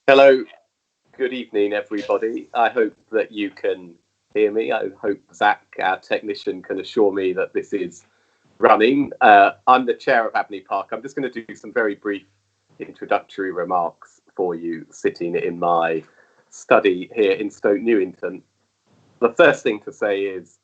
Hello, good evening, everybody. I hope that you can hear me. I hope Zach, our technician, can assure me that this is running. I'm the chair of Abney Park. I'm just going to do some very brief introductory remarks for you sitting in my study here in Stoke Newington. The first thing to say is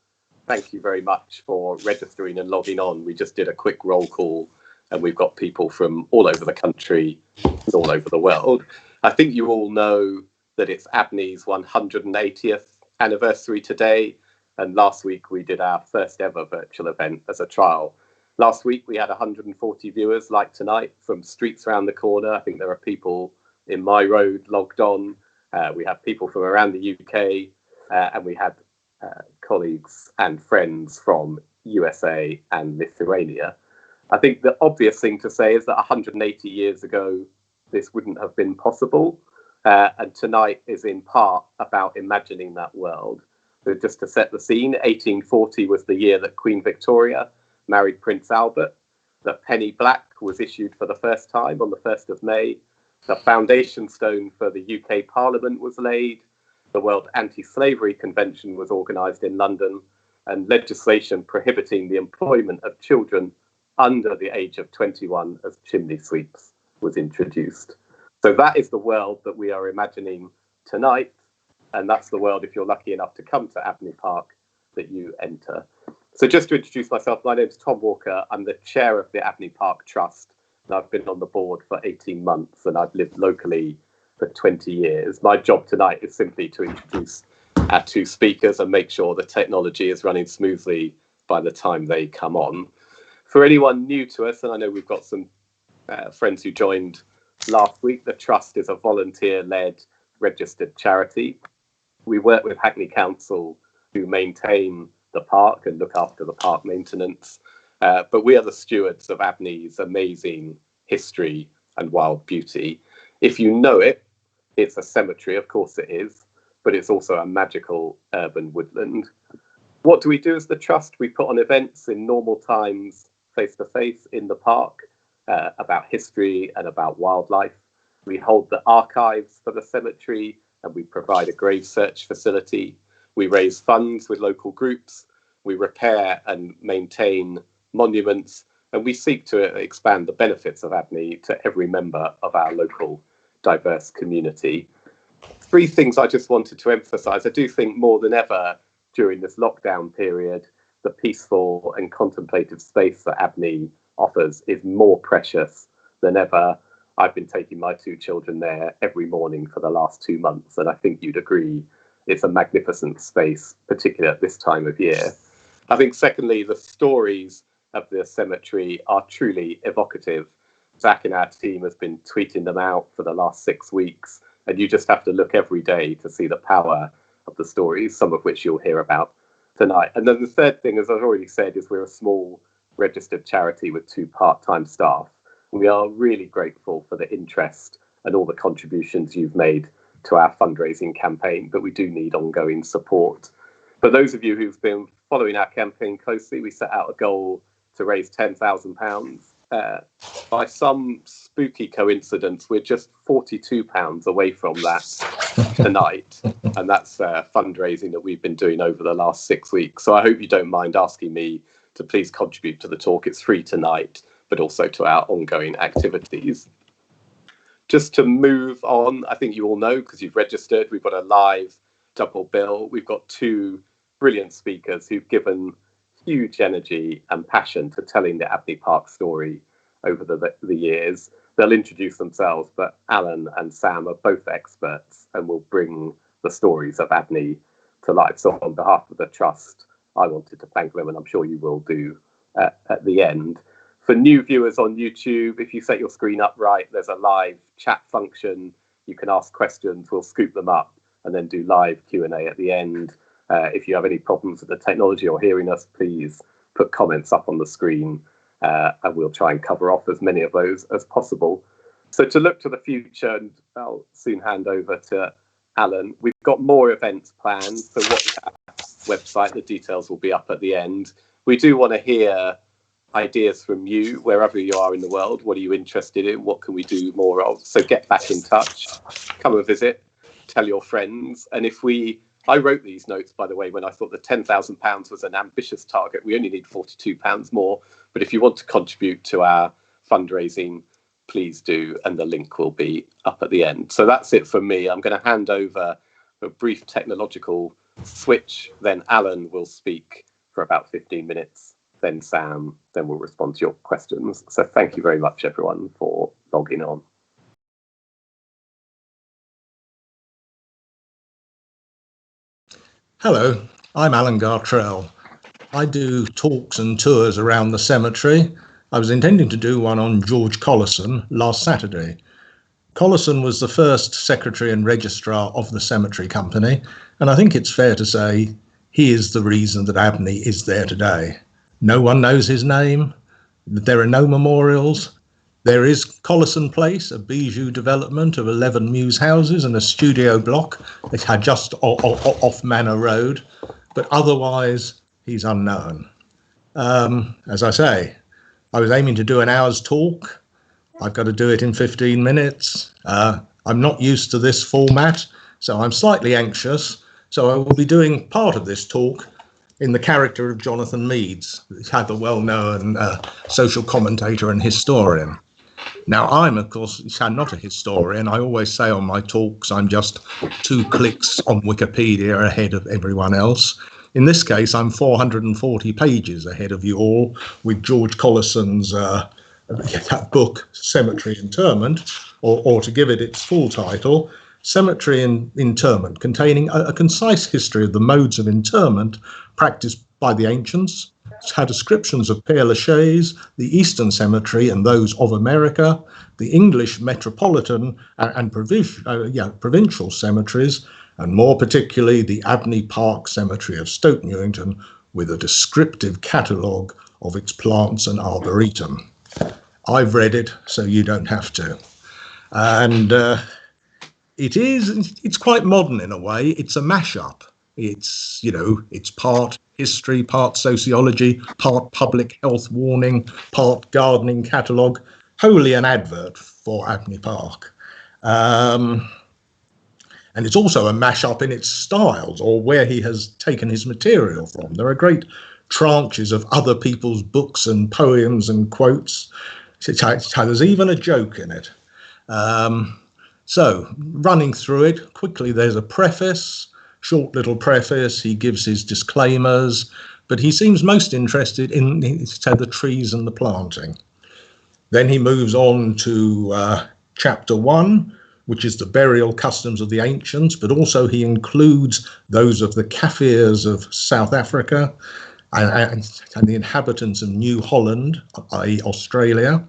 thank you very much for registering and logging on. We just did a quick roll call and we've got people from all over the country and all over the world. I think you all know that it's Abney's 180th anniversary today. And last week we did our first ever virtual event as a trial. Last week we had 140 viewers like tonight from streets around the corner. I think there are people in my road logged on. We have people from around the UK and we had colleagues and friends from USA and Lithuania. I think the obvious thing to say is that 180 years ago, this wouldn't have been possible. And tonight is in part about imagining that world. So just to set the scene, 1840 was the year that Queen Victoria married Prince Albert. The penny black was issued for the first time on the 1st of May. The foundation stone for the UK Parliament was laid. The World Anti-Slavery Convention was organised in London, and legislation prohibiting the employment of children under the age of 21 as chimney sweeps was introduced. So that is the world that we are imagining tonight, and that's the world, if you're lucky enough to come to Abney Park, that you enter. So just to introduce myself, my name's Tom Walker. I'm the chair of the Abney Park Trust, and I've been on the board for 18 months, and I've lived locally for 20 years. My job tonight is simply to introduce our two speakers and make sure the technology is running smoothly by the time they come on. For anyone new to us, and I know we've got some friends who joined last week, the Trust is a volunteer-led registered charity. We work with Hackney Council who maintain the park and look after the park maintenance, but we are the stewards of Abney's amazing history and wild beauty. If you know it, it's a cemetery, of course it is, but it's also a magical urban woodland. What do we do as the Trust? We put on events in normal times, face-to-face in the park, about history and about wildlife. We hold the archives for the cemetery and we provide a grave search facility. We raise funds with local groups. We repair and maintain monuments, and we seek to expand the benefits of Abney to every member of our local diverse community. Three things I just wanted to emphasise. I do think more than ever during this lockdown period, the peaceful and contemplative space that Abney offers is more precious than ever. I've been taking my two children there every morning for the last 2 months, and I think you'd agree it's a magnificent space, particularly at this time of year. I think secondly, the stories of the cemetery are truly evocative. Zach and our team has been tweeting them out for the last 6 weeks, and you just have to look every day to see the power of the stories, some of which you'll hear about tonight. And then the third thing, as I've already said, is we're a small registered charity with 2 part-time staff. We are really grateful for the interest and all the contributions you've made to our fundraising campaign, but we do need ongoing support. For those of you who've been following our campaign closely, we set out a goal to raise £10,000. By some spooky coincidence, we're just £42 away from that tonight, and that's fundraising that we've been doing over the last 6 weeks. So I hope you don't mind asking me to please contribute to the talk. It's free tonight, but also to our ongoing activities. Just to move on, I think you all know, because you've registered, we've got a live double bill. We've got 2 brilliant speakers who've given huge energy and passion to telling the Abney Park story over the years. They'll introduce themselves, but Alan and Sam are both experts and will bring the stories of Abney to life. So on behalf of the Trust, I wanted to thank them, and I'm sure you will do at the end. For new viewers on YouTube, if you set your screen up right, there's a live chat function. You can ask questions, we'll scoop them up and then do live Q&A at the end. If you have any problems with the technology or hearing us, please put comments up on the screen and we'll try and cover off as many of those as possible. So to look to the future, and I'll soon hand over to Alan, we've got more events planned. So watch our website, the details will be up at the end. We do want to hear ideas from you, wherever you are in the world. What are you interested in? What can we do more of? So get back in touch, come and visit, tell your friends. And I wrote these notes, by the way, when I thought that £10,000 was an ambitious target. We only need £42 more. But if you want to contribute to our fundraising, please do. And the link will be up at the end. So that's it for me. I'm going to hand over a brief technological switch. Then Alan will speak for about 15 minutes. Then Sam, then we'll respond to your questions. So thank you very much, everyone, for logging on. Hello, I'm Alan Gartrell. I do talks and tours around the cemetery. I was intending to do one on George Collinson last Saturday. Collinson was the first secretary and registrar of the cemetery company, and I think it's fair to say he is the reason that Abney is there today. No one knows his name. There are no memorials. There is Collinson Place, a bijou development of 11 mews houses and a studio block that had just off Manor Road, but otherwise he's unknown. As I say, I was aiming to do an hour's talk. I've got to do it in 15 minutes. I'm not used to this format, so I'm slightly anxious. So I will be doing part of this talk in the character of Jonathan Meades, the well-known social commentator and historian. Now, I'm, of course, not a historian. I always say on my talks, I'm just 2 clicks on Wikipedia ahead of everyone else. In this case, I'm 440 pages ahead of you all with George Collison's book, Cemetery Interment, or to give it its full title, Cemetery Interment, containing a concise history of the modes of interment practiced by the ancients. It's had descriptions of Père Lachaise, the Eastern Cemetery and those of America, the English metropolitan and provincial cemeteries, and more particularly the Abney Park Cemetery of Stoke Newington, with a descriptive catalogue of its plants and arboretum. I've read it, so you don't have to. And it's quite modern in a way. It's a mashup. It's part history, part sociology, part public health warning, part gardening catalogue, wholly an advert for Abney Park. And it's also a mashup in its styles, or where he has taken his material from. There are great tranches of other people's books and poems and quotes. There's even a joke in it. So running through it quickly, there's a preface, short little preface. He gives his disclaimers, but he seems most interested in the trees and the planting. Then he moves on to chapter 1, which is the burial customs of the ancients, but also he includes those of the Kaffirs of South Africa and the inhabitants of New Holland, i.e. Australia.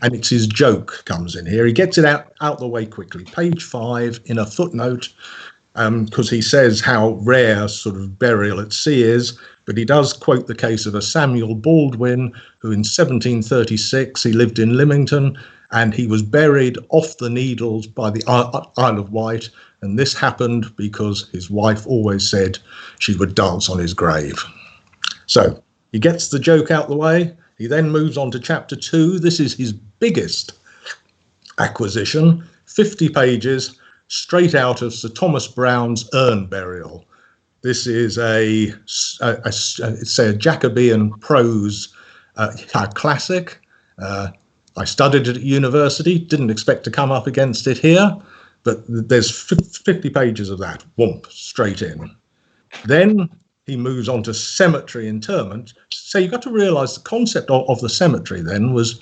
And it's his joke comes in here. He gets it out the way quickly. Page 5 in a footnote, because he says how rare sort of burial at sea is, but he does quote the case of a Samuel Baldwin, who in 1736, he lived in Lymington, and he was buried off the Needles by the Isle of Wight, and this happened because his wife always said she would dance on his grave. So he gets the joke out the way. He then moves on to chapter 2. This is his biggest acquisition, 50 pages, straight out of Sir Thomas Browne's Urn Burial. This is it's a Jacobean prose classic. I studied it at university, didn't expect to come up against it here, but there's 50 pages of that, whoomp, straight in. Then he moves on to cemetery interment. So you've got to realise the concept of the cemetery then was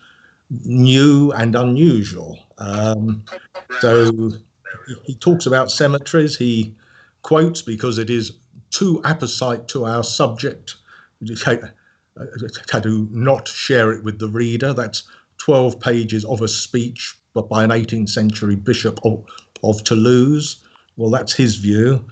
new and unusual. So he talks about cemeteries. He quotes, because it is too apposite to our subject, to not share it with the reader. That's 12 pages of a speech but by an 18th century bishop of Toulouse. Well, that's his view.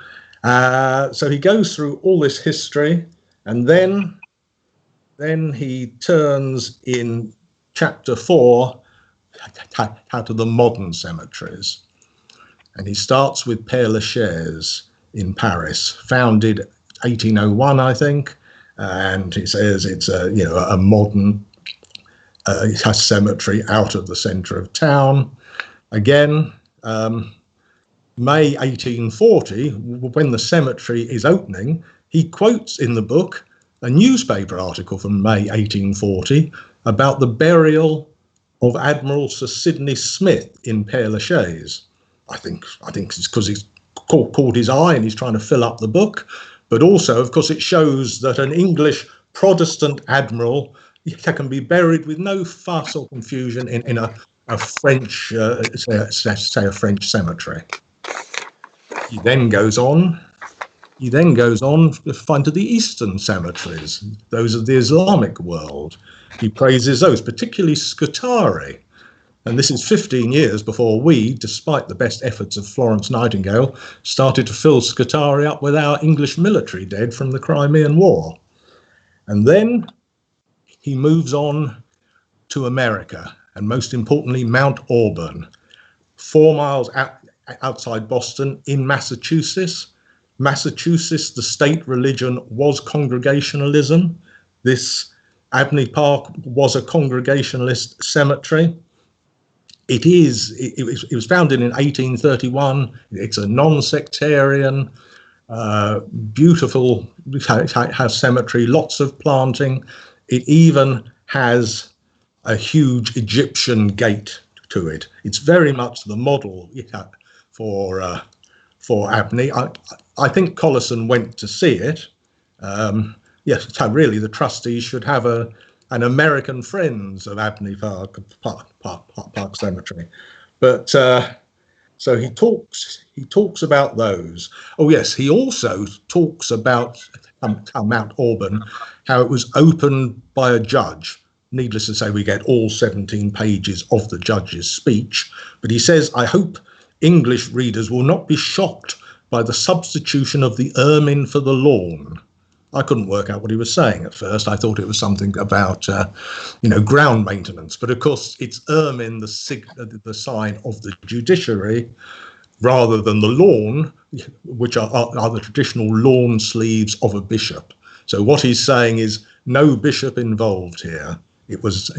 So he goes through all this history, and then he turns in chapter 4 to the modern cemeteries. And he starts with Père Lachaise in Paris, founded 1801, I think. And he says it's a modern a cemetery out of the centre of town. Again, May 1840, when the cemetery is opening, he quotes in the book a newspaper article from May 1840 about the burial of Admiral Sir Sidney Smith in Père Lachaise. I think it's because he's caught his eye and he's trying to fill up the book, but also, of course, it shows that an English Protestant admiral can be buried with no fuss or confusion in a French, say a French cemetery. He then goes on to find to the Eastern cemeteries, those of the Islamic world. He praises those, particularly Scutari. And this is 15 years before we, despite the best efforts of Florence Nightingale, started to fill Scutari up with our English military dead from the Crimean War. And then he moves on to America, and most importantly, Mount Auburn, 4 miles outside Boston in Massachusetts. Massachusetts, the state religion was Congregationalism. This Abney Park was a Congregationalist cemetery. It was founded in 1831. It's a non-sectarian, beautiful has cemetery, lots of planting. It even has a huge Egyptian gate to it. It's very much the model for Abney. I think Collinson went to see it. Yes, really, the trustees should have an American Friends of Abney Park Cemetery. But so he talks about those. Oh yes, he also talks about Mount Auburn, how it was opened by a judge. Needless to say, we get all 17 pages of the judge's speech. But he says, I hope English readers will not be shocked by the substitution of the ermine for the lawn. I couldn't work out what he was saying at first. I thought it was something about, ground maintenance. But of course, it's ermine, the sign of the judiciary, rather than the lawn, which are the traditional lawn sleeves of a bishop. So what he's saying is no bishop involved here. It was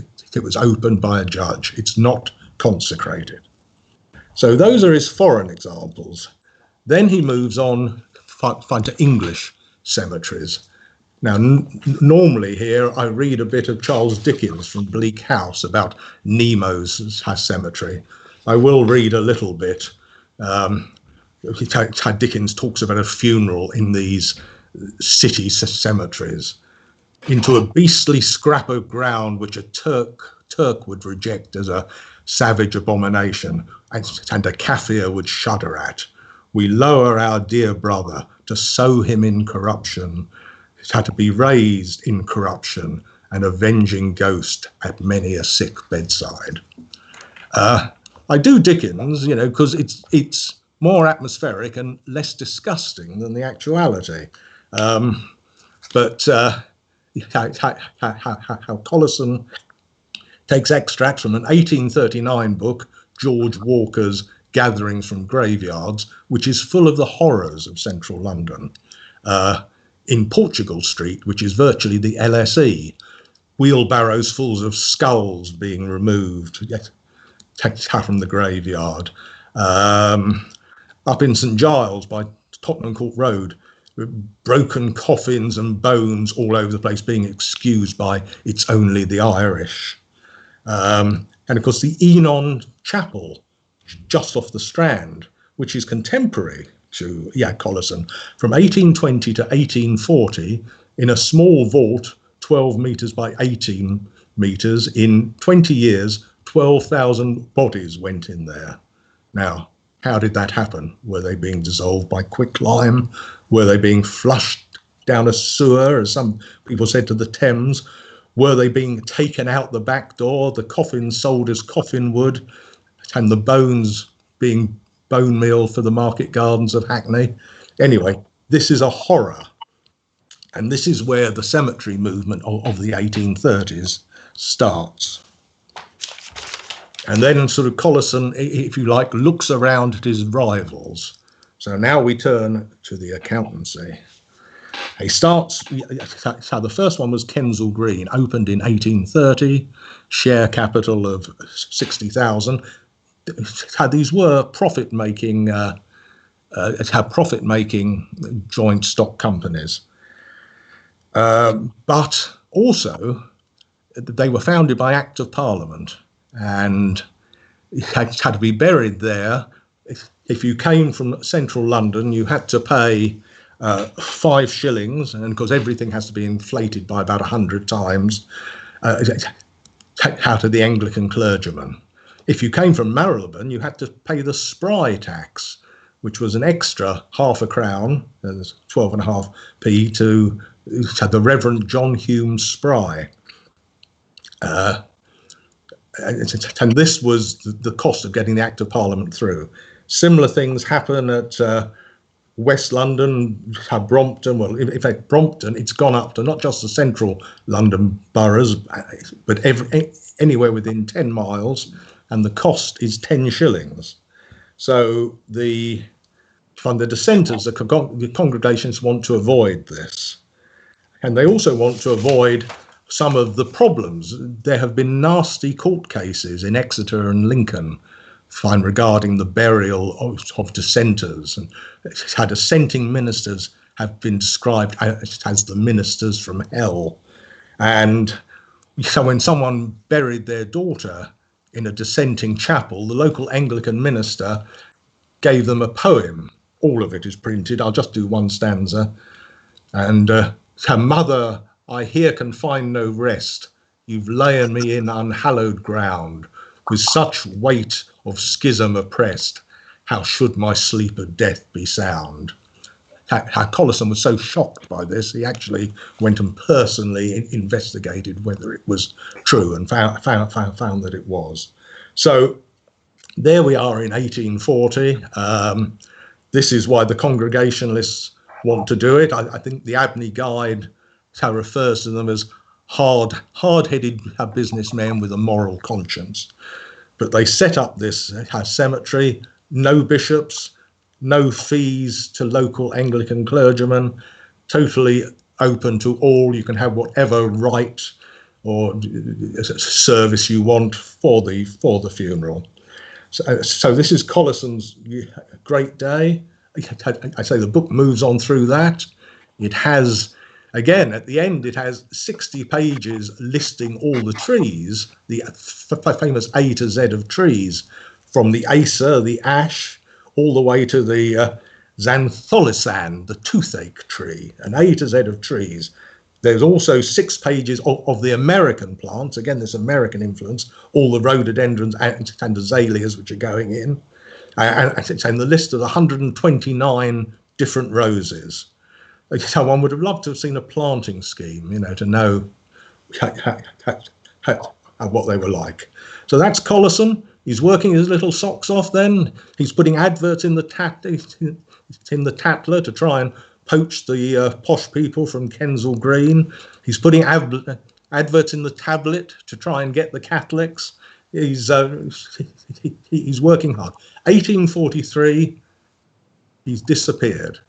opened by a judge. It's not consecrated. So those are his foreign examples. Then he moves on to English cemeteries. Now, normally here I read a bit of Charles Dickens from Bleak House about Nemo's cemetery. I will read a little bit. Dickens talks about a funeral in these city cemeteries, into a beastly scrap of ground which a Turk would reject as a savage abomination, and a Kaffir would shudder at. We lower our dear brother to sow him in corruption. It had to be raised in corruption, an avenging ghost at many a sick bedside. I do Dickens, because it's more atmospheric and less disgusting than the actuality. But how Collinson takes extracts from an 1839 book, George Walker's Gatherings from Graveyards, which is full of the horrors of central London. In Portugal Street, which is virtually the LSE, wheelbarrows full of skulls being removed from the graveyard. Up in St Giles by Tottenham Court Road, broken coffins and bones all over the place, being excused by it's only the Irish. And of course the Enon Chapel, just off the Strand, which is contemporary to Collinson, from 1820 to 1840, in a small vault, 12 metres by 18 metres, in 20 years, 12,000 bodies went in there. Now, how did that happen? Were they being dissolved by quicklime? Were they being flushed down a sewer, as some people said, to the Thames? Were they being taken out the back door, the coffins sold as coffin wood, and the bones being bone meal for the market gardens of Hackney? Anyway, this is a horror. And this is where the cemetery movement of the 1830s starts. And then sort of Collinson, if you like, looks around at his rivals. So now we turn to the accountancy. He starts, so the first one was Kensal Green, opened in 1830, share capital of 60,000. These were profit-making joint stock companies. But also, they were founded by Act of Parliament, and it had to be buried there. If you came from central London, you had to pay 5 shillings, and because everything has to be inflated by about 100 times, out of the Anglican clergyman. If you came from Marylebone, you had to pay the spry tax, which was an extra ½ crown, 12.5p, to the Reverend John Hume Spry. And this was the cost of getting the Act of Parliament through. Similar things happen at West London, Brompton. Well, in fact, Brompton, it's gone up to not just the central London boroughs, but anywhere within 10 miles, and the cost is 10 shillings. So from the dissenters, the congregations want to avoid this. And they also want to avoid some of the problems. There have been nasty court cases in Exeter and Lincoln regarding the burial of dissenters, and how dissenting ministers have been described as the ministers from hell. And so when someone buried their daughter in a dissenting chapel, the local Anglican minister gave them a poem. All of it is printed. I'll just do one stanza. And her mother, I here can find no rest. You've lain me in unhallowed ground, with such weight of schism oppressed. How should my sleep of death be sound? How Collinson was so shocked by this, he actually went and personally investigated whether it was true, and found that it was. So there we are in 1840. This is why the Congregationalists want to do it. I think the Abney Guide refers to them as hard-headed businessmen with a moral conscience. But they set up this cemetery, no bishops, no fees to local Anglican clergymen, totally open to all. You can have whatever rite or service you want for the funeral. So this is Collison's great day. I say the book moves on through that. It has, again, at the end, it has 60 pages listing all the trees, the famous A to Z of trees, from the Acer, the ash, all the way to the xantholisan, the toothache tree, an A to Z of trees. There's also 6 pages of the American plants, again, this American influence, all the rhododendrons and azaleas which are going in, and the list of 129 different roses. So one would have loved to have seen a planting scheme, to know what they were like. So that's Collinson. He's working his little socks off then. He's putting adverts in the Tatler to try and poach the posh people from Kensal Green. He's putting adverts in the Tablet to try and get the Catholics. He's working hard. 1843, he's disappeared.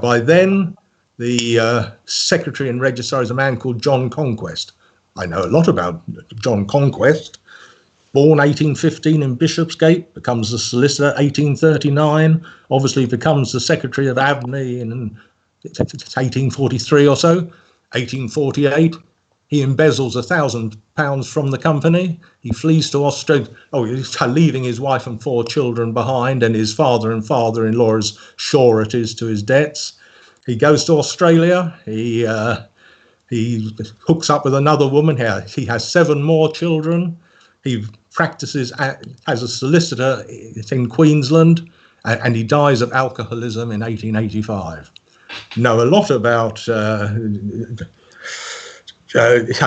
By then, the secretary and registrar is a man called John Conquest. I know a lot about John Conquest. Born 1815 in Bishopsgate, becomes the solicitor 1839, obviously becomes the secretary of Abney in 1843 or so. 1848, he embezzles £1,000 from the company. He flees to Australia, leaving his wife and 4 children behind, and his father and father-in-law as sureties to his debts. He goes to Australia. He hooks up with another woman here. He has 7 more children. He practices as a solicitor in Queensland, and he dies of alcoholism in 1885. Know a lot about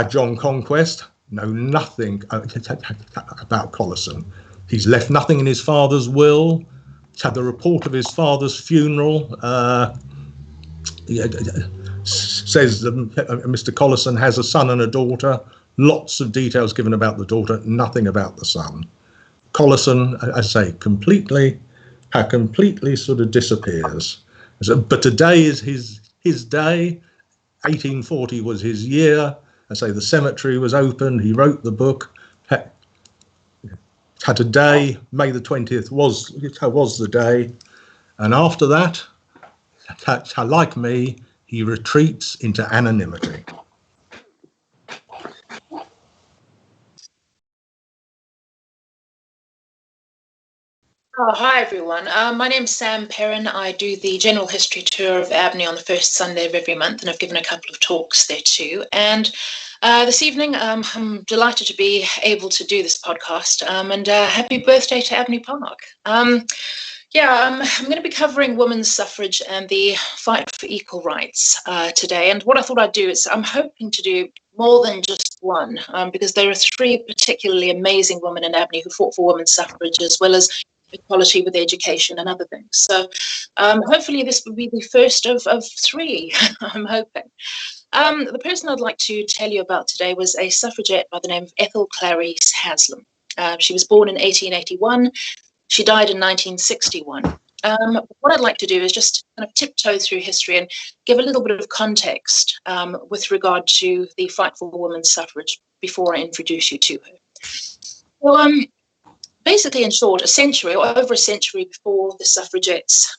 John Conquest, know nothing about Collinson. He's left nothing in his father's will. He's had the report of his father's funeral. Says that Mr. Collinson has a son and a daughter. Lots of details given about the daughter, nothing about the son. Collinson, I say, completely sort of disappears. But today is his his day. 1840 was his year. I say the cemetery was opened. He wrote the book. Had a day. May the 20th was the day. And after that, like me, he retreats into anonymity. Oh, hi, everyone. My name's Sam Perrin. I do the general history tour of Abney on the first Sunday of every month, and I've given a couple of talks there too. And this evening, I'm delighted to be able to do this podcast, and happy birthday to Abney Park. I'm going to be covering women's suffrage and the fight for equal rights today. And what I thought I'd do is I'm hoping to do more than just one, because there are three particularly amazing women in Abney who fought for women's suffrage, as well as equality with education and other things. So hopefully this will be the first of three, I'm hoping. The person I'd like to tell you about today was a suffragette by the name of Ethel Clarisse Haslam. She was born in 1881. She died in 1961. What I'd like to do is just kind of tiptoe through history and give a little bit of context with regard to the fight for women's suffrage before I introduce you to her. Well, basically, in short, a century or over a century before the suffragettes,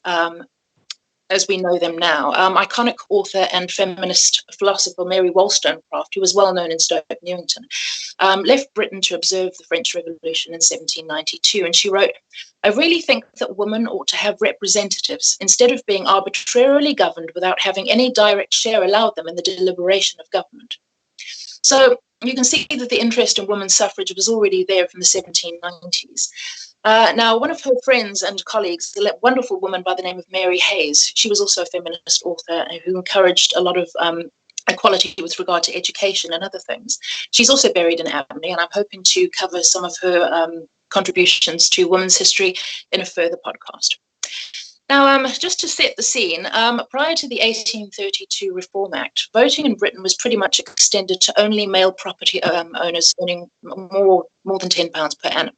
as we know them now, iconic author and feminist philosopher Mary Wollstonecraft, who was well known in Stoke Newington, left Britain to observe the French Revolution in 1792. And she wrote, "I really think that women ought to have representatives instead of being arbitrarily governed without having any direct share allowed them in the deliberation of government." So you can see that the interest in women's suffrage was already there from the 1790s. Now, one of her friends and colleagues, a wonderful woman by the name of Mary Hayes, she was also a feminist author who encouraged a lot of equality with regard to education and other things. She's also buried in Abney, and I'm hoping to cover some of her contributions to women's history in a further podcast. Now, just to set the scene, prior to the 1832 Reform Act, voting in Britain was pretty much extended to only male property owners earning more than £10 per annum.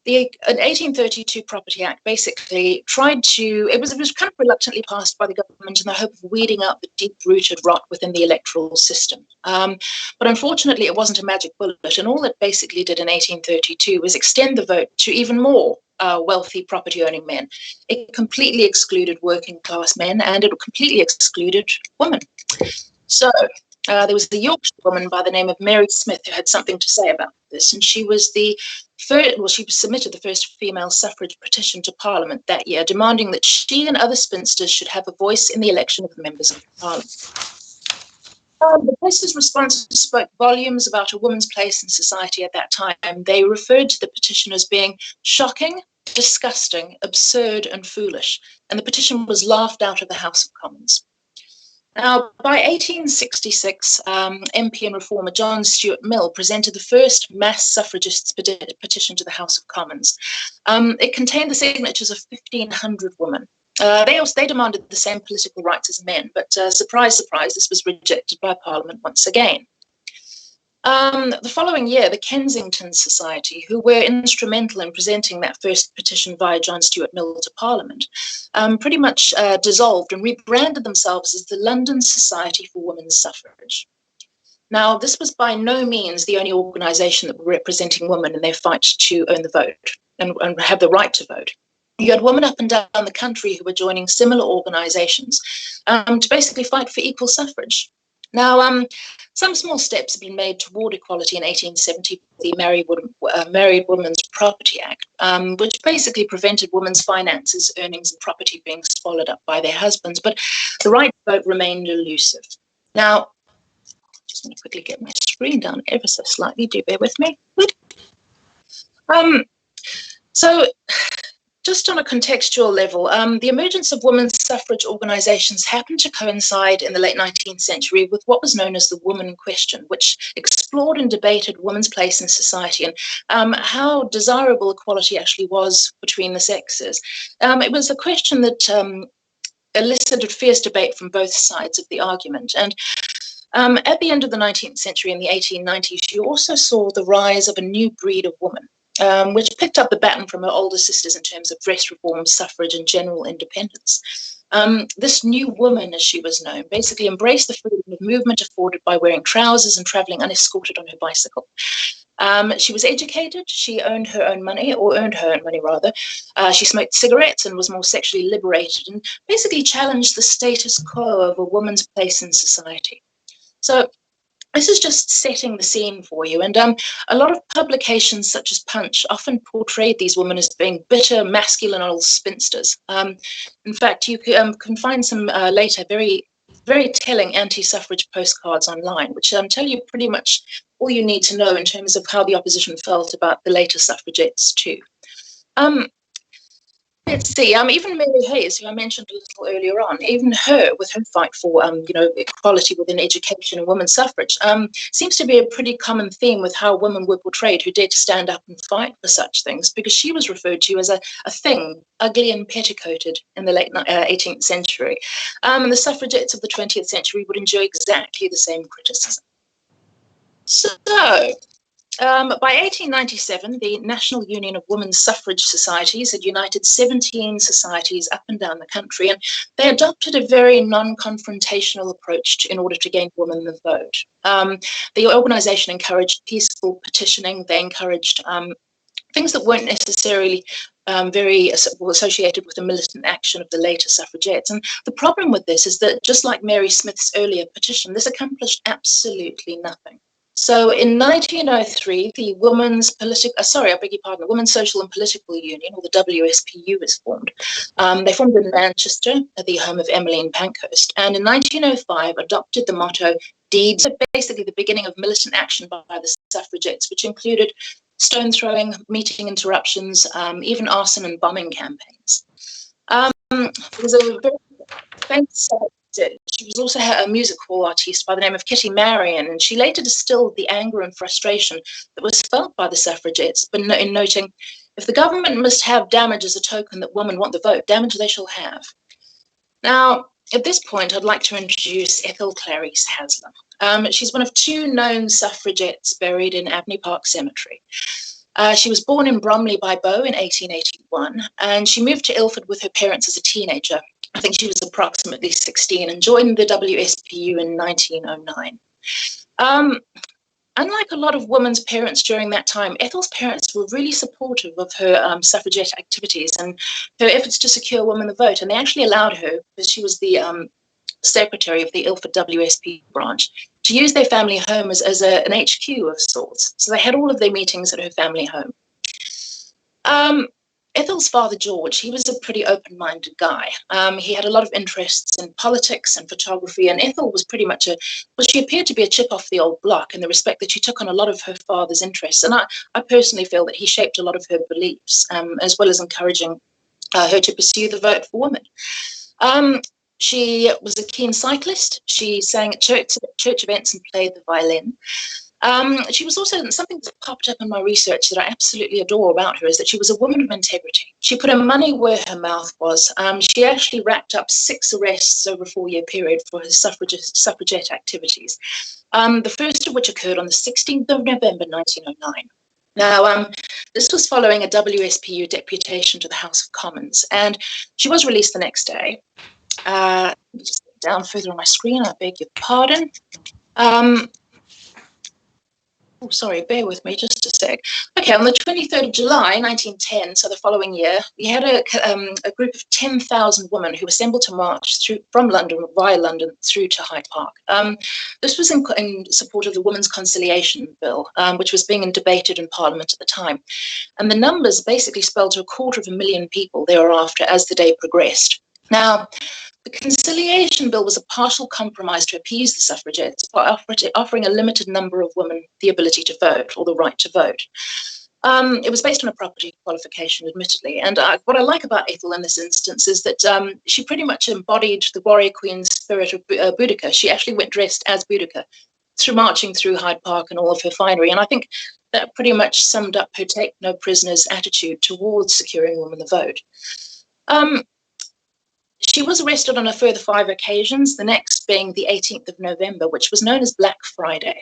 The 1832 Property Act basically tried to, it was kind of reluctantly passed by the government in the hope of weeding out the deep-rooted rot within the electoral system. But unfortunately, it wasn't a magic bullet, and all it basically did in 1832 was extend the vote to even more wealthy property-owning men. It completely excluded working-class men, and it completely excluded women. So there was a Yorkshire woman by the name of Mary Smith who had something to say about this, and she was she submitted the first female suffrage petition to Parliament that year, demanding that she and other spinsters should have a voice in the election of the members of Parliament. The press's response spoke volumes about a woman's place in society at that time. They referred to the petition as being shocking, disgusting, absurd, and foolish, and the petition was laughed out of the House of Commons. Now, by 1866, MP and reformer John Stuart Mill presented the first mass suffragists petition to the House of Commons. It contained the signatures of 1,500 women. They demanded the same political rights as men, but surprise, surprise, this was rejected by Parliament once again. The following year, the Kensington Society, who were instrumental in presenting that first petition via John Stuart Mill to Parliament, pretty much dissolved and rebranded themselves as the London Society for Women's Suffrage. Now, this was by no means the only organisation that were representing women in their fight to own the vote and have the right to vote. You had women up and down the country who were joining similar organisations to basically fight for equal suffrage. Now, some small steps have been made toward equality in 1870, the Married Women's Property Act, which basically prevented women's finances, earnings and property being swallowed up by their husbands, but the right to vote remained elusive. Now, just going to quickly get my screen down ever so slightly, do bear with me. So, just on a contextual level, the emergence of women's suffrage organisations happened to coincide in the late 19th century with what was known as the Woman Question, which explored and debated women's place in society and how desirable equality actually was between the sexes. It was a question that elicited fierce debate from both sides of the argument. And at the end of the 19th century, in the 1890s, you also saw the rise of a new breed of woman, which picked up the baton from her older sisters in terms of dress reform, suffrage, and general independence. This new woman, as she was known, basically embraced the freedom of movement afforded by wearing trousers and traveling unescorted on her bicycle. She was educated, she owned her own money, or earned her own money rather. She smoked cigarettes and was more sexually liberated, and basically challenged the status quo of a woman's place in society. So this is just setting the scene for you. And a lot of publications such as Punch often portrayed these women as being bitter, masculine old spinsters. In fact, you can find some later very telling anti-suffrage postcards online, which tell you pretty much all you need to know in terms of how the opposition felt about the later suffragettes too. Let's see, even Mary Hayes, who I mentioned a little earlier on, even her, with her fight for, equality within education and women's suffrage, seems to be a pretty common theme with how women were portrayed who dared to stand up and fight for such things, because she was referred to as a thing, ugly and petticoated in the late 18th century. And the suffragettes of the 20th century would enjoy exactly the same criticism. So, by 1897, the National Union of Women's Suffrage Societies had united 17 societies up and down the country, and they adopted a very non-confrontational approach in order to gain women the vote. The organisation encouraged peaceful petitioning. They encouraged things that weren't necessarily very associated with the militant action of the later suffragettes. And the problem with this is that, just like Mary Smith's earlier petition, this accomplished absolutely nothing. So in 1903, the Women's Social and Political Union, or the WSPU, was formed. They formed in Manchester, at the home of Emmeline Pankhurst, and in 1905 adopted the motto, deeds, basically the beginning of militant action by the suffragettes, which included stone throwing, meeting interruptions, even arson and bombing campaigns. There was a very famous she was also a music hall artiste by the name of Kitty Marion, and she later distilled the anger and frustration that was felt by the suffragettes, but in noting, if the government must have damage as a token that women want the vote, damage they shall have. Now, at this point, I'd like to introduce Ethel Clarisse Haslam. She's one of two known suffragettes buried in Abney Park Cemetery. She was born in Bromley by Bow in 1881, and she moved to Ilford with her parents as a teenager. I think she was approximately 16 and joined the WSPU in 1909. Unlike a lot of women's parents during that time, Ethel's parents were really supportive of her suffragette activities and her efforts to secure women the vote. And they actually allowed her, because she was the secretary of the Ilford WSP branch, to use their family home as an HQ of sorts. So they had all of their meetings at her family home. Ethel's father, George, he was a pretty open-minded guy. He had a lot of interests in politics and photography, and Ethel was pretty much she appeared to be a chip off the old block in the respect that she took on a lot of her father's interests. And I personally feel that he shaped a lot of her beliefs, as well as encouraging her to pursue the vote for women. She was a keen cyclist. She sang at church events and played the violin. She was also, something that popped up in my research that I absolutely adore about her is that she was a woman of integrity. She put her money where her mouth was. She actually racked up 6 arrests over a 4-year period for her suffragette activities, the first of which occurred on the 16th of November 1909. Now, this was following a WSPU deputation to the House of Commons, and she was released the next day. Let me just get down further on my screen, I beg your pardon. Oh, sorry, bear with me just a sec. Okay, on the 23rd of July, 1910, so the following year, we had a group of 10,000 women who assembled to march from London, via London, through to Hyde Park. This was in support of the Women's Conciliation Bill, which was being debated in Parliament at the time. And the numbers basically swelled to 250,000 people thereafter as the day progressed. Now, the Conciliation Bill was a partial compromise to appease the suffragettes by offering a limited number of women the ability to vote, or the right to vote. It was based on a property qualification, admittedly. And what I like about Ethel in this instance is that she pretty much embodied the warrior queen spirit of Boudica. She actually went dressed as Boudica, marching through Hyde Park and all of her finery. And I think that pretty much summed up her take no prisoners attitude towards securing women the vote. She was arrested on a further 5 occasions, the next being the 18th of November, which was known as Black Friday.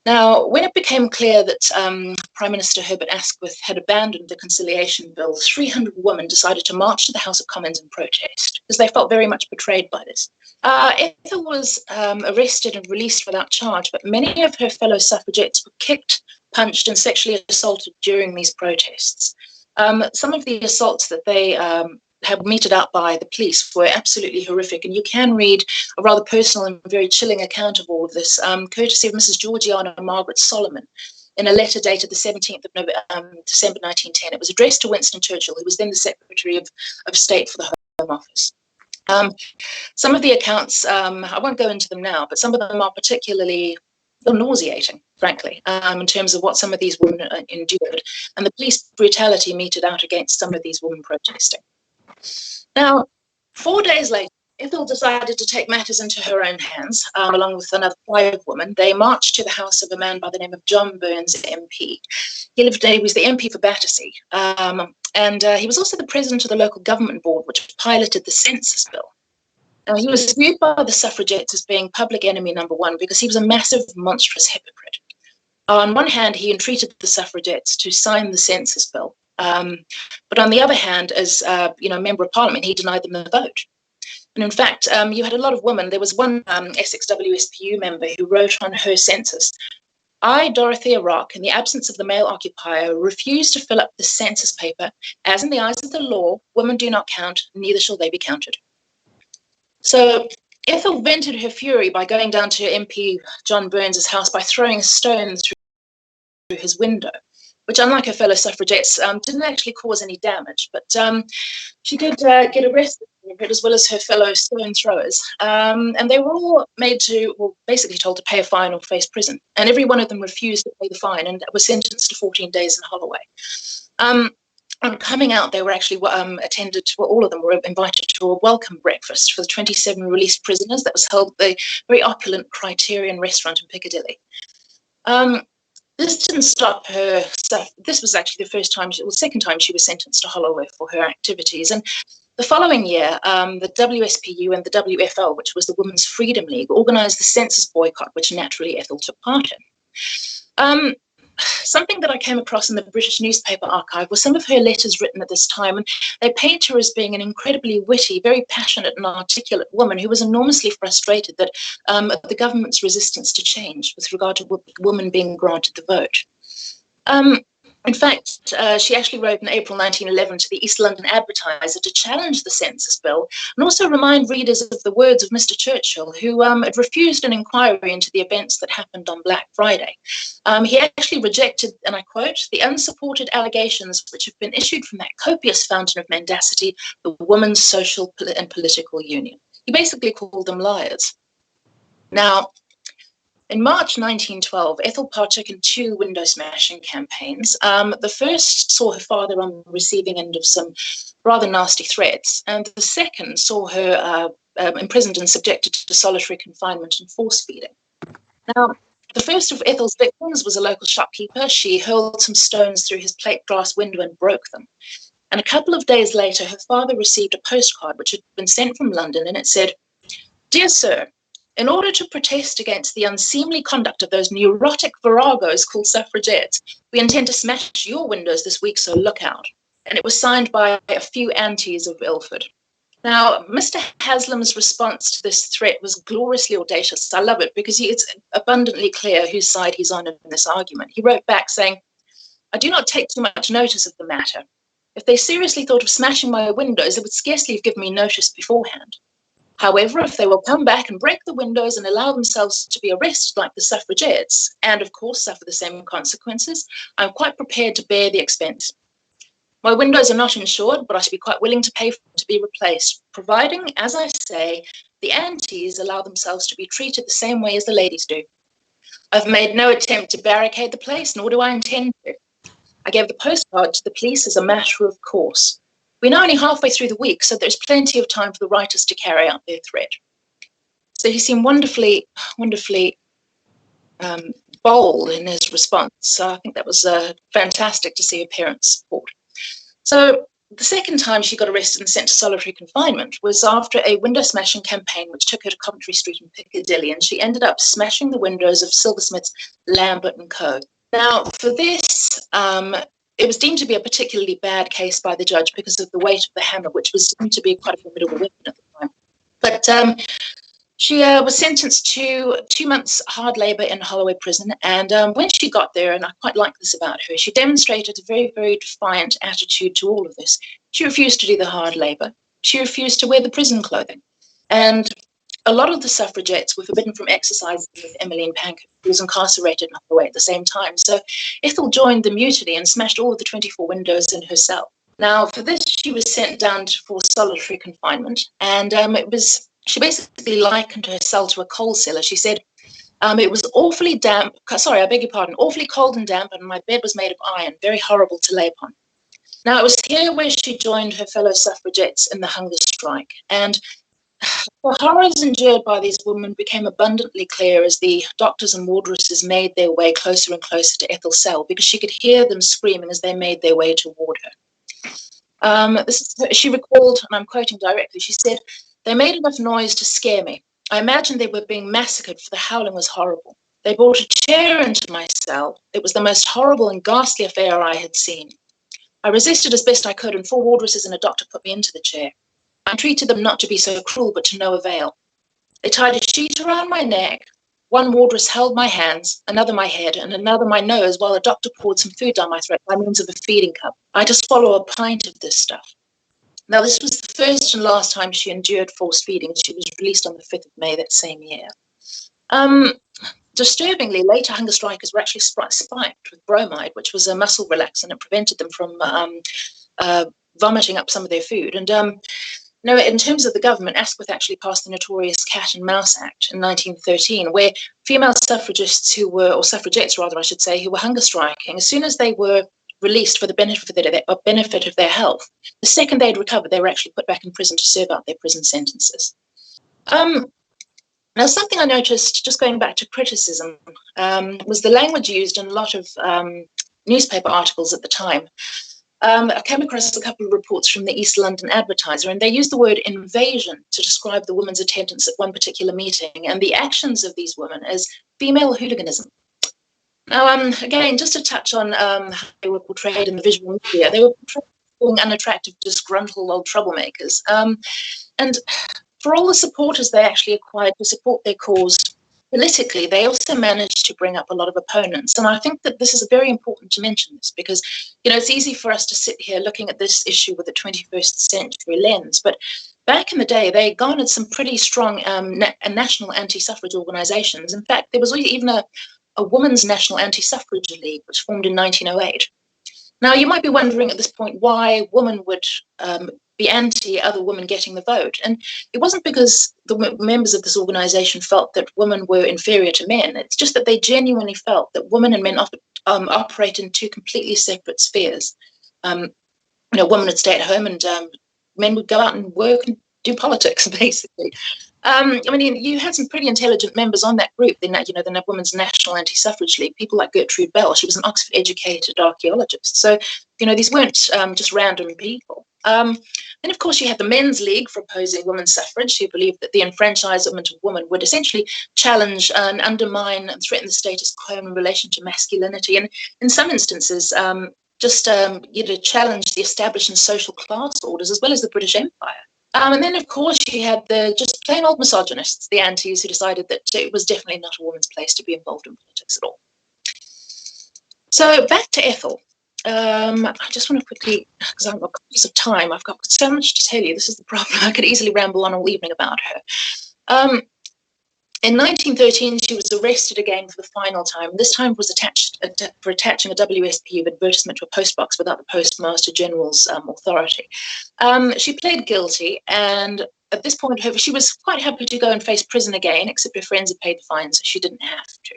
Now, when it became clear that Prime Minister Herbert Asquith had abandoned the Conciliation Bill, 300 women decided to march to the House of Commons in protest because they felt very much betrayed by this. Ethel was arrested and released without charge, but many of her fellow suffragettes were kicked, punched, and sexually assaulted during these protests. Some of the assaults that they have meted out by the police were absolutely horrific, and you can read a rather personal and very chilling account of all of this, courtesy of Mrs. Georgiana Margaret Solomon, in a letter dated the 17th of December 1910. It was addressed to Winston Churchill, who was then the Secretary of State for the Home Office. Some of the accounts, I won't go into them now, but some of them are particularly nauseating, frankly, in terms of what some of these women endured, and the police brutality meted out against some of these women protesting. Now, 4 days later, Ethel decided to take matters into her own hands, along with another 5 women. They marched to the house of a man by the name of John Burns, MP. He was the MP for Battersea, and he was also the president of the local government board, which piloted the census bill. Now, he was viewed by the suffragettes as being public enemy number 1 because he was a massive, monstrous hypocrite. On one hand, he entreated the suffragettes to sign the census bill, but on the other hand, as member of parliament, he denied them the vote. And in fact, you had a lot of women. There was one Essex WSPU member who wrote on her census, "I, Dorothea Rock, in the absence of the male occupier, refuse to fill up the census paper, as in the eyes of the law, women do not count, neither shall they be counted." So Ethel vented her fury by going down to MP John Burns's house by throwing a stone through his window, which, unlike her fellow suffragettes, didn't actually cause any damage. But she did get arrested for it, as well as her fellow stone throwers. And they were all basically told to pay a fine or face prison. And every one of them refused to pay the fine and was sentenced to 14 days in Holloway. On coming out, they were actually all of them were invited to a welcome breakfast for the 27 released prisoners that was held at the very opulent Criterion restaurant in Piccadilly. This didn't stop her. This was actually the second time she was sentenced to Holloway for her activities. And the following year, the WSPU and the WFL, which was the Women's Freedom League, organised the census boycott, which naturally Ethel took part in. Something that I came across in the British newspaper archive was some of her letters written at this time, and they paint her as being an incredibly witty, very passionate and articulate woman who was enormously frustrated that the government's resistance to change with regard to women being granted the vote. In fact, she actually wrote in April 1911 to the East London Advertiser to challenge the census bill and also remind readers of the words of Mr. Churchill, who had refused an inquiry into the events that happened on Black Friday. He actually rejected, and I quote, "the unsupported allegations which have been issued from that copious fountain of mendacity, the Women's Social and Political Union." He basically called them liars. Now, in March 1912, Ethel partook in 2 window smashing campaigns. The first saw her father on the receiving end of some rather nasty threats, and the second saw her imprisoned and subjected to solitary confinement and force feeding. Now, the first of Ethel's victims was a local shopkeeper. She hurled some stones through his plate glass window and broke them. And a couple of days later, her father received a postcard which had been sent from London, and it said, "Dear Sir, in order to protest against the unseemly conduct of those neurotic viragos called suffragettes, we intend to smash your windows this week, so look out." And it was signed by a few aunties of Ilford. Now, Mr. Haslam's response to this threat was gloriously audacious. I love it because it's abundantly clear whose side he's on in this argument. He wrote back saying, "I do not take too much notice of the matter. If they seriously thought of smashing my windows, they would scarcely have given me notice beforehand. However, if they will come back and break the windows and allow themselves to be arrested like the suffragettes, and of course suffer the same consequences, I'm quite prepared to bear the expense. My windows are not insured, but I should be quite willing to pay for them to be replaced, providing, as I say, the aunties allow themselves to be treated the same way as the ladies do. I've made no attempt to barricade the place, nor do I intend to. I gave the postcard to the police as a matter of course. We're now only halfway through the week, so there's plenty of time for the writers to carry out their threat." So he seemed wonderfully bold in his response. So I think that was fantastic to see her parents' support. So the second time she got arrested and sent to solitary confinement was after a window smashing campaign which took her to Coventry Street in Piccadilly, and she ended up smashing the windows of silversmiths Lambert and Co. Now, for this, it was deemed to be a particularly bad case by the judge because of the weight of the hammer, which was deemed to be quite a formidable weapon at the time. But she was sentenced to 2 months hard labour in Holloway prison, and when she got there, and I quite like this about her, she demonstrated a very, very defiant attitude to all of this. She refused to do the hard labour. She refused to wear the prison clothing. And a lot of the suffragettes were forbidden from exercising with Emmeline Pankhurst, who was incarcerated in Holloway at the same time. So Ethel joined the mutiny and smashed all of the 24 windows in her cell. Now, for this, she was sent down for solitary confinement, and she basically likened her cell to a coal cellar. She said, it was awfully damp, awfully cold and damp, and my bed was made of iron, very horrible to lay upon. Now, it was here where she joined her fellow suffragettes in the hunger strike, and the horrors endured by these women became abundantly clear as the doctors and wardresses made their way closer and closer to Ethel's cell, because she could hear them screaming as they made their way toward her. She recalled, and I'm quoting directly, she said, "They made enough noise to scare me. I imagined they were being massacred, for the howling was horrible. They brought a chair into my cell. It was the most horrible and ghastly affair I had seen. I resisted as best I could, and 4 wardresses and a doctor put me into the chair. I entreated them not to be so cruel, but to no avail. They tied a sheet around my neck. One wardress held my hands, another my head, and another my nose, while a doctor poured some food down my throat by means of a feeding cup. I had to swallow a pint of this stuff." Now, this was the first and last time she endured forced feeding. She was released on the 5th of May that same year. Disturbingly, later hunger strikers were actually spiked with bromide, which was a muscle relaxant and prevented them from vomiting up some of their food. And in terms of the government, Asquith actually passed the notorious Cat and Mouse Act in 1913, where female suffragists or suffragettes rather, I should say, who were hunger striking, as soon as they were released for the benefit of their health, the second they'd recovered, they were actually put back in prison to serve out their prison sentences. Now, something I noticed, just going back to criticism, was the language used in a lot of newspaper articles at the time. I came across a couple of reports from the East London Advertiser, and they used the word invasion to describe the women's attendance at one particular meeting and the actions of these women as female hooliganism. Now, again, just to touch on how they were portrayed in the visual media, they were portrayed as being unattractive, disgruntled old troublemakers. And for all the supporters they actually acquired to support their cause politically, they also managed to bring up a lot of opponents. And I think that this is very important to mention this because, it's easy for us to sit here looking at this issue with a 21st century lens. But back in the day, they garnered some pretty strong national anti-suffrage organizations. In fact, there was even a women's national anti-suffrage league, which formed in 1908. Now, you might be wondering at this point why women would be anti other women getting the vote. And it wasn't because the members of this organization felt that women were inferior to men. It's just that they genuinely felt that women and men operate in 2 completely separate spheres. Women would stay at home and men would go out and work and do politics, basically. You had some pretty intelligent members on that group, the Women's National Anti-Suffrage League, people like Gertrude Bell. She was an Oxford-educated archaeologist. So, these weren't just random people. Then, of course, you had the Men's League for opposing women's suffrage, who believed that the enfranchisement of women would essentially challenge and undermine and threaten the status quo in relation to masculinity, and in some instances, challenge the established and social class orders as well as the British Empire. And then, of course, you had the just plain old misogynists, the antis, who decided that it was definitely not a woman's place to be involved in politics at all. So back to Ethel. I just want to quickly, because I've got conscious of time, I've got so much to tell you. This is the problem. I could easily ramble on all evening about her. In 1913, she was arrested again for the final time. This time was for attaching a WSPU advertisement to a postbox without the Postmaster General's authority. She pled guilty, and at this point, she was quite happy to go and face prison again, except her friends had paid the fine, so she didn't have to.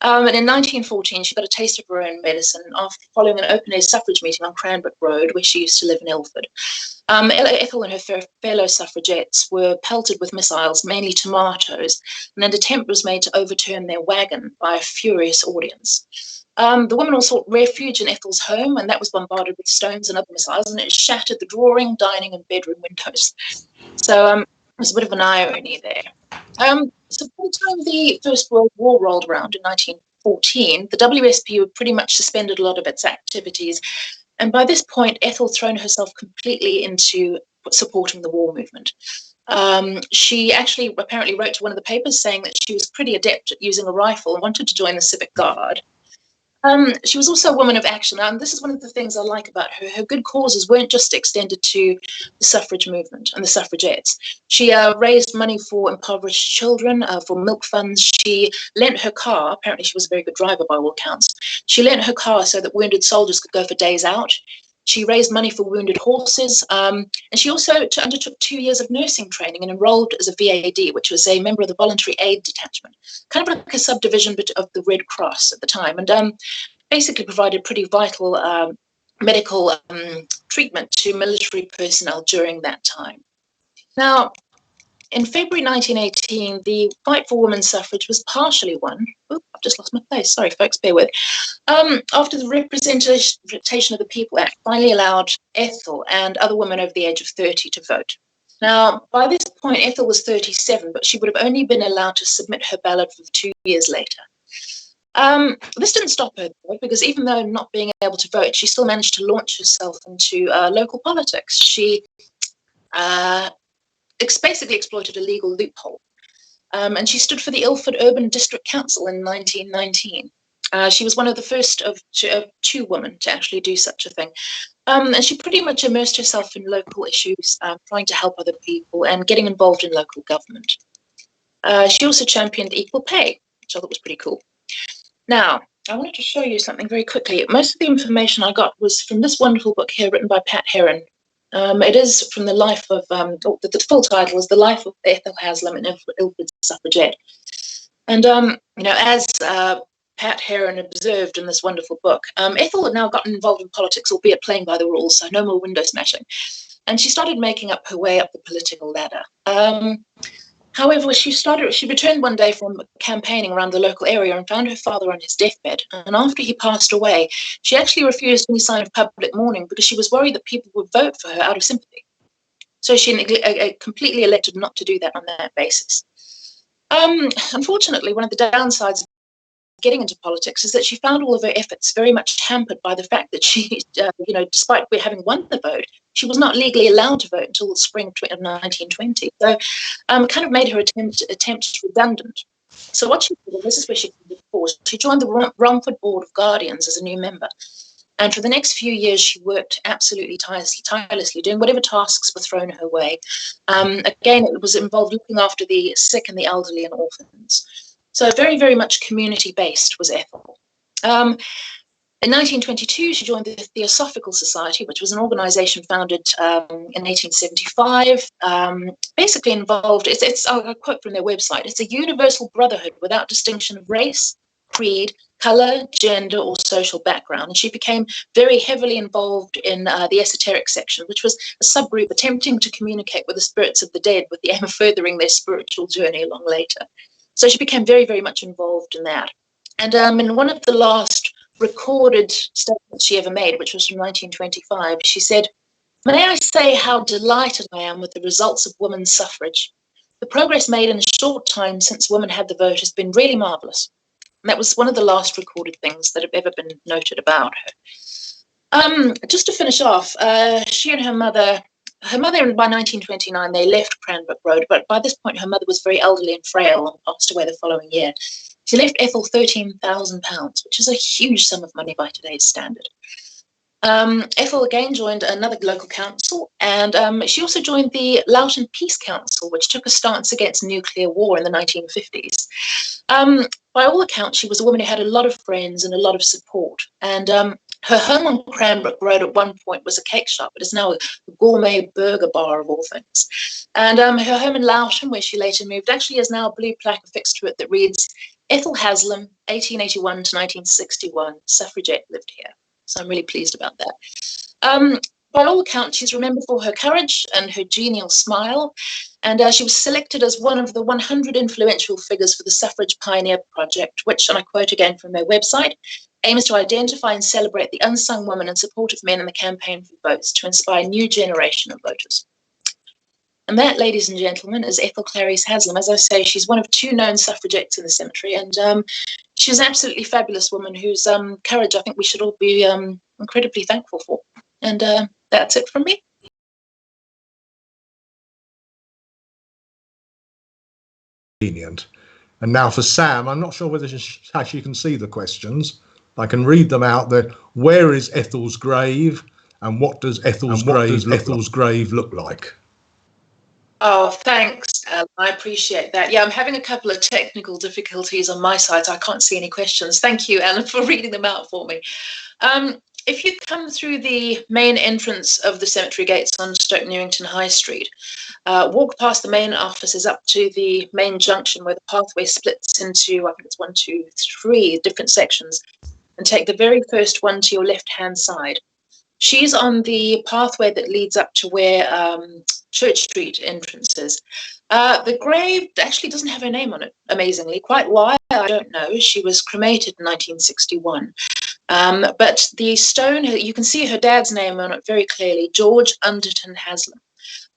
And in 1914, she got a taste of her own medicine after following an open-air suffrage meeting on Cranbrook Road, where she used to live in Ilford. Ethel and her fellow suffragettes were pelted with missiles, mainly tomatoes, and an attempt was made to overturn their wagon by a furious audience. The women all sought refuge in Ethel's home, and that was bombarded with stones and other missiles, and it shattered the drawing, dining, and bedroom windows. So there's a bit of an irony there. So by the time the First World War rolled around in 1914, the WSP had pretty much suspended a lot of its activities. And by this point, Ethel had thrown herself completely into supporting the war movement. She actually apparently wrote to one of the papers saying that she was pretty adept at using a rifle and wanted to join the Civic Guard. She was also a woman of action, and this is one of the things I like about her. Her good causes weren't just extended to the suffrage movement and the suffragettes. She raised money for impoverished children, for milk funds. She lent her car. Apparently she was a very good driver by all accounts. She lent her car so that wounded soldiers could go for days out. She raised money for wounded horses, and she also undertook 2 years of nursing training and enrolled as a VAD, which was a member of the Voluntary Aid Detachment, kind of like a subdivision of the Red Cross at the time, and basically provided pretty vital medical treatment to military personnel during that time. Now, in February 1918, the fight for women's suffrage was partially won. Oop, I've just lost my place. Sorry, folks, bear with. After the Representation of the People Act finally allowed Ethel and other women over the age of 30 to vote. Now, by this point, Ethel was 37, but she would have only been allowed to submit her ballot for 2 years later. This didn't stop her, though, because even though not being able to vote, she still managed to launch herself into local politics. She basically exploited a legal loophole. And she stood for the Ilford Urban District Council in 1919. She was one of the first of two women to actually do such a thing. And she pretty much immersed herself in local issues, trying to help other people and getting involved in local government. She also championed equal pay, which I thought was pretty cool. Now, I wanted to show you something very quickly. Most of the information I got was from this wonderful book here written by Perrin. It is from the life of, the full title is The Life of Ethel Haslam and Ilford Suffragette. And, as Pat Heron observed in this wonderful book, Ethel had now gotten involved in politics, albeit playing by the rules, so no more window smashing. And she started making up her way up the political ladder. However, she returned one day from campaigning around the local area and found her father on his deathbed. And after he passed away, she actually refused any sign of public mourning because she was worried that people would vote for her out of sympathy. So she completely elected not to do that on that basis. Unfortunately, one of the downsides of getting into politics is that she found all of her efforts very much hampered by the fact that she, despite having won the vote, she was not legally allowed to vote until the spring of 1920. So kind of made her attempts redundant. So what she did, and this is where she came to force, she joined the Romford Board of Guardians as a new member. And for the next few years, she worked absolutely tirelessly, doing whatever tasks were thrown her way. Again, it was involved looking after the sick and the elderly and orphans. So very, very much community-based was Ethel. In 1922, she joined the Theosophical Society, which was an organisation founded in 1875, basically involved, I'll quote from their website, it's a universal brotherhood without distinction of race, creed, colour, gender or social background. And she became very heavily involved in the esoteric section, which was a subgroup attempting to communicate with the spirits of the dead with the aim of furthering their spiritual journey along later. So she became very, very much involved in that. And in one of the last recorded statements she ever made, which was from 1925, she said, "May I say how delighted I am with the results of women's suffrage. The progress made in a short time since women had the vote has been really marvellous." And that was one of the last recorded things that have ever been noted about her. Just to finish off, she and her mother, by 1929, they left Cranbrook Road, but by this point, her mother was very elderly and frail and passed away the following year. She left Ethel £13,000, which is a huge sum of money by today's standard. Ethel again joined another local council, and she also joined the Loughton Peace Council, which took a stance against nuclear war in the 1950s. By all accounts, she was a woman who had a lot of friends and a lot of support, and her home on Cranbrook Road at one point was a cake shop, but is now a gourmet burger bar of all things. And her home in Loughton, where she later moved, actually has now a blue plaque affixed to it that reads, "Ethel Haslam, 1881 to 1961, suffragette, lived here." So I'm really pleased about that. By all accounts, she's remembered for her courage and her genial smile, and she was selected as one of the 100 influential figures for the Suffrage Pioneer Project, which, and I quote again from their website, aims to identify and celebrate the unsung women and supportive men in the campaign for votes to inspire a new generation of voters. And that, ladies and gentlemen, is Ethel Clarisse Haslam. As I say, she's one of 2 known suffragettes in the cemetery, and she's an absolutely fabulous woman whose courage I think we should all be incredibly thankful for. And that's it from me. Convenient. And now for Sam, I'm not sure whether she can see the questions. I can read them out there. Where is Ethel's grave, and what does Ethel's grave look like? Oh, thanks, Alan. I appreciate that. Yeah, I'm having a couple of technical difficulties on my side, so I can't see any questions. Thank you, Alan, for reading them out for me. If you come through the main entrance of the cemetery gates on Stoke Newington High Street, walk past the main offices up to the main junction where the pathway splits into, I think it's 1, 2, 3 different sections, and take the very first one to your left-hand side. She's on the pathway that leads up to where Church Street entrance is. The grave actually doesn't have her name on it, amazingly. Quite why, I don't know. She was cremated in 1961. But the stone, you can see her dad's name on it very clearly, George Haslam.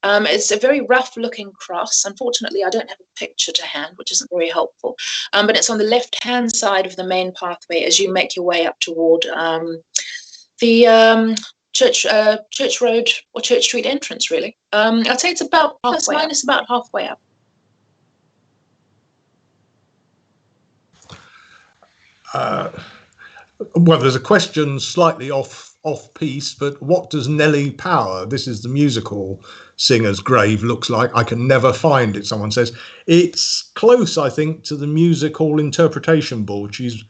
It's a very rough-looking cross. Unfortunately, I don't have a picture to hand, which isn't very helpful. But it's on the left-hand side of the main pathway as you make your way up toward the Church Road or Church Street entrance, really. I'd say it's about about halfway up. Well, there's a question slightly off piece, but what does Nellie Power, this is the musical singer's grave, looks like? I can never find it, someone says. It's close, I think, to the Music Hall Interpretation Board. She's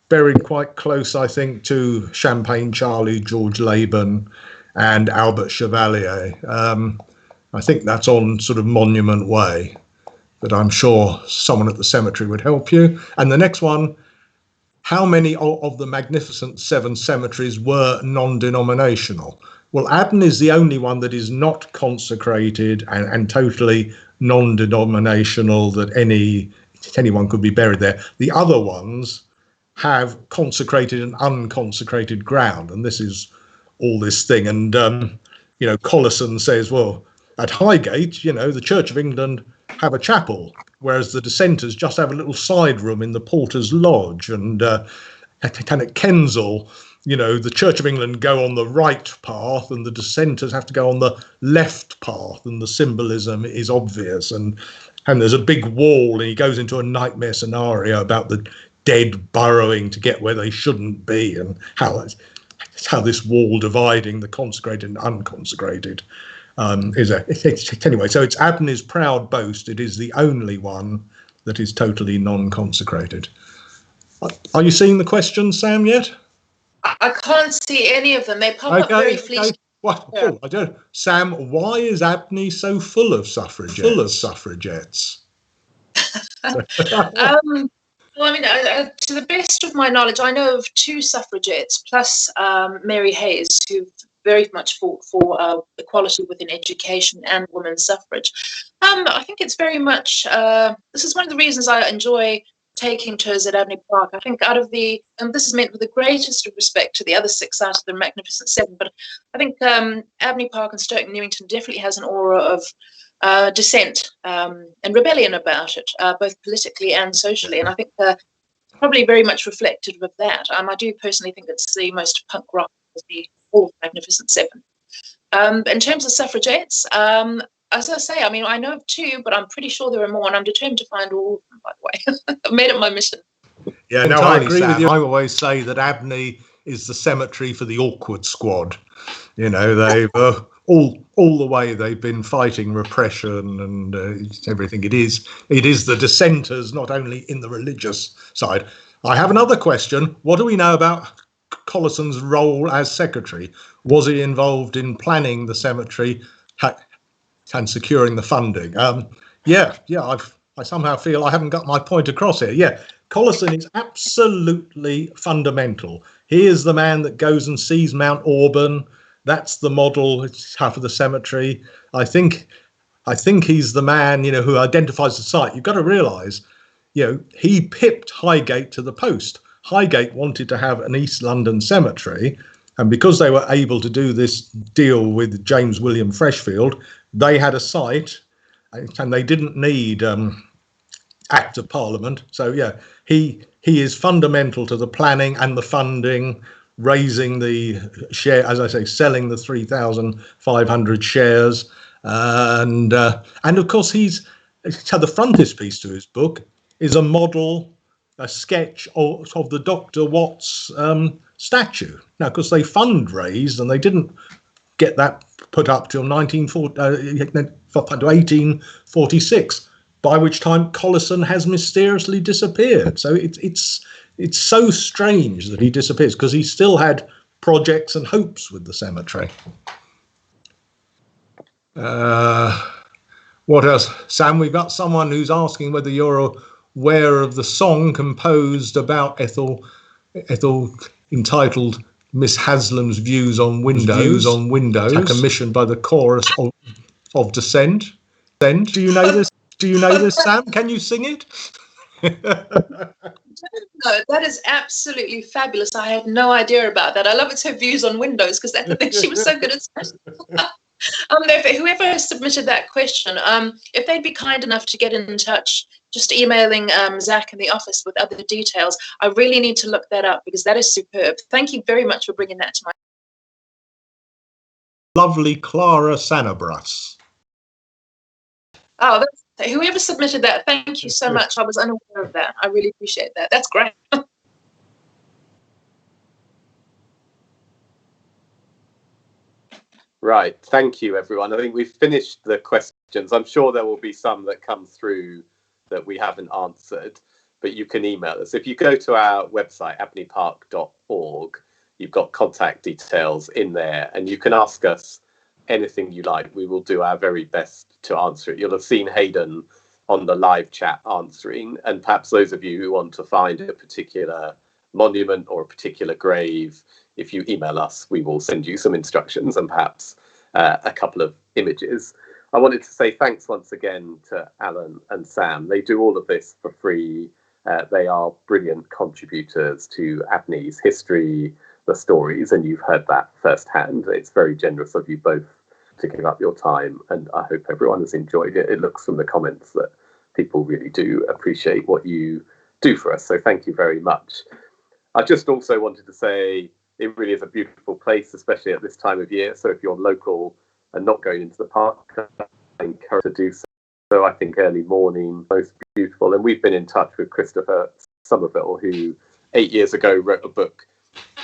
buried quite close, I think, to Champagne Charlie, George Laban and Albert Chevalier. I think that's on sort of Monument Way, but I'm sure someone at the cemetery would help you. And the next one, how many of the Magnificent 7 cemeteries were non-denominational? Well, Abney is the only one that is not consecrated and totally non-denominational, that anyone could be buried there. The other ones have consecrated and unconsecrated ground, and this is all this thing. And Collison says, well, at Highgate, the Church of England have a chapel, whereas the dissenters just have a little side room in the Porter's Lodge. And at Kensal, the Church of England go on the right path and the dissenters have to go on the left path, and the symbolism is obvious. And there's a big wall, and he goes into a nightmare scenario about the dead burrowing to get where they shouldn't be, and how this wall dividing the consecrated and unconsecrated anyway. So it's Abney's proud boast. It is the only one that is totally non-consecrated. Are you seeing the questions, Sam, yet? I can't see any of them. They pop up very fleetingly. What? Yeah. Oh, I don't. Sam, why is Abney so full of suffragettes? Well, I mean, to the best of my knowledge, I know of 2 suffragettes plus Mary Hayes, who very much fought for equality within education and women's suffrage. I think it's very much, this is one of the reasons I enjoy taking tours at Abney Park. I think out of the, and this is meant with the greatest of respect to the other 6 out of the Magnificent 7, but I think Abney Park and Stoke Newington definitely has an aura of dissent and rebellion about it, both politically and socially. And I think probably very much reflective of that. I do personally think it's the most punk rock of the whole Magnificent 7. In terms of suffragettes, as I say, I mean, I know of 2, but I'm pretty sure there are more, and I'm determined to find all of them, by the way. I've made it my mission. Yeah, no, I agree with you. I always say that Abney is the cemetery for the awkward squad. They've all the way they've been fighting repression and everything. It is the dissenters, not only in the religious side. I have another question. What do we know about Collison's role as secretary? Was he involved in planning the cemetery and securing the funding? I somehow feel I haven't got my point across here. Yeah, Collison is absolutely fundamental. He is the man that goes and sees Mount Auburn. That's the model. It's half of the cemetery. I think he's the man, who identifies the site. You've got to realise, he pipped Highgate to the post. Highgate wanted to have an East London cemetery, and because they were able to do this deal with James William Freshfield, they had a site, and they didn't need Act of Parliament. So yeah, he is fundamental to the planning and the funding, raising the share, as I say, selling the 3,500 shares, and of course so the frontispiece to his book is a model, a sketch of the Dr. Watts statue. Now, because they fundraised and they didn't get that put up till 1846, by which time Collinson has mysteriously disappeared. So it's so strange that he disappears, because he still had projects and hopes with the cemetery. What else? Sam, we've got someone who's asking whether you're aware of the song composed about Ethel entitled Miss Haslam's Views on Windows, commissioned by the chorus of Descent. Do you know this? Sam? Can you sing it? No, that is absolutely fabulous. I had no idea about that. I love it's her views on Windows, because I think she was so good at whoever submitted that question, if they'd be kind enough to get in touch, just emailing Zach in the office with other details. I really need to look that up, because that is superb. Thank you very much for bringing that to my... Lovely Clara Sanabras. Oh, whoever submitted that, thank you so much. I was unaware of that. I really appreciate that. That's great. Right, thank you, everyone. I think we've finished the questions. I'm sure there will be some that come through that we haven't answered, but you can email us. If you go to our website, abneypark.org, you've got contact details in there, and you can ask us anything you like. We will do our very best to answer it. You'll have seen Hayden on the live chat answering, and perhaps those of you who want to find a particular monument or a particular grave, if you email us, we will send you some instructions and perhaps a couple of images. I wanted to say thanks once again to Alan and Sam. They do all of this for free. They are brilliant contributors to Abney's history, the stories, and you've heard that firsthand. It's very generous of you both to give up your time, and I hope everyone has enjoyed it. It looks from the comments that people really do appreciate what you do for us, so thank you very much. I just also wanted to say it really is a beautiful place, especially at this time of year. So if you're local and not going into the park, I encourage you to do so. So I think early morning, most beautiful. And we've been in touch with Christopher Somerville, who 8 years ago wrote a book,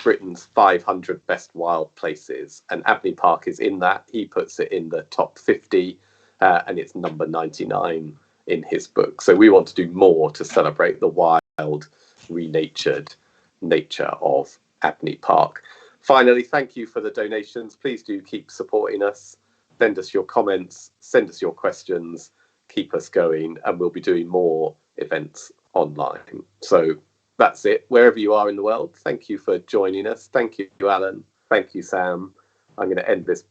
Britain's 500 Best Wild Places. And Abney Park is in that. He puts it in the top 50, and it's number 99 in his book. So we want to do more to celebrate the wild, renatured nature of Abney Park. Finally, thank you for the donations. Please do keep supporting us. Send us your comments, send us your questions, keep us going, and we'll be doing more events online. So that's it. Wherever you are in the world, thank you for joining us. Thank you, Alan. Thank you, Sam. I'm going to end this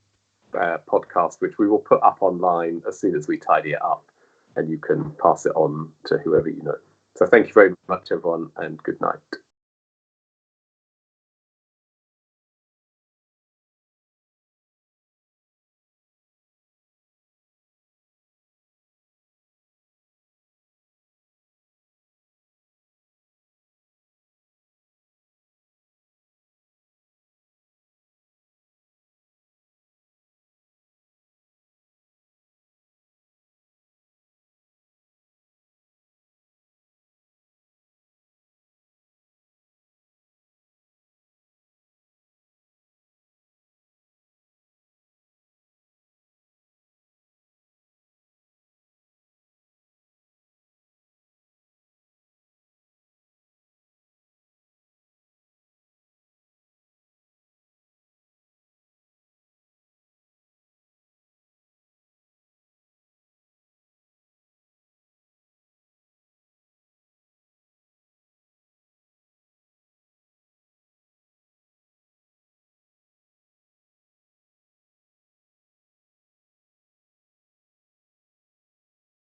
podcast, which we will put up online as soon as we tidy it up, and you can pass it on to whoever you know. So thank you very much, everyone, and good night.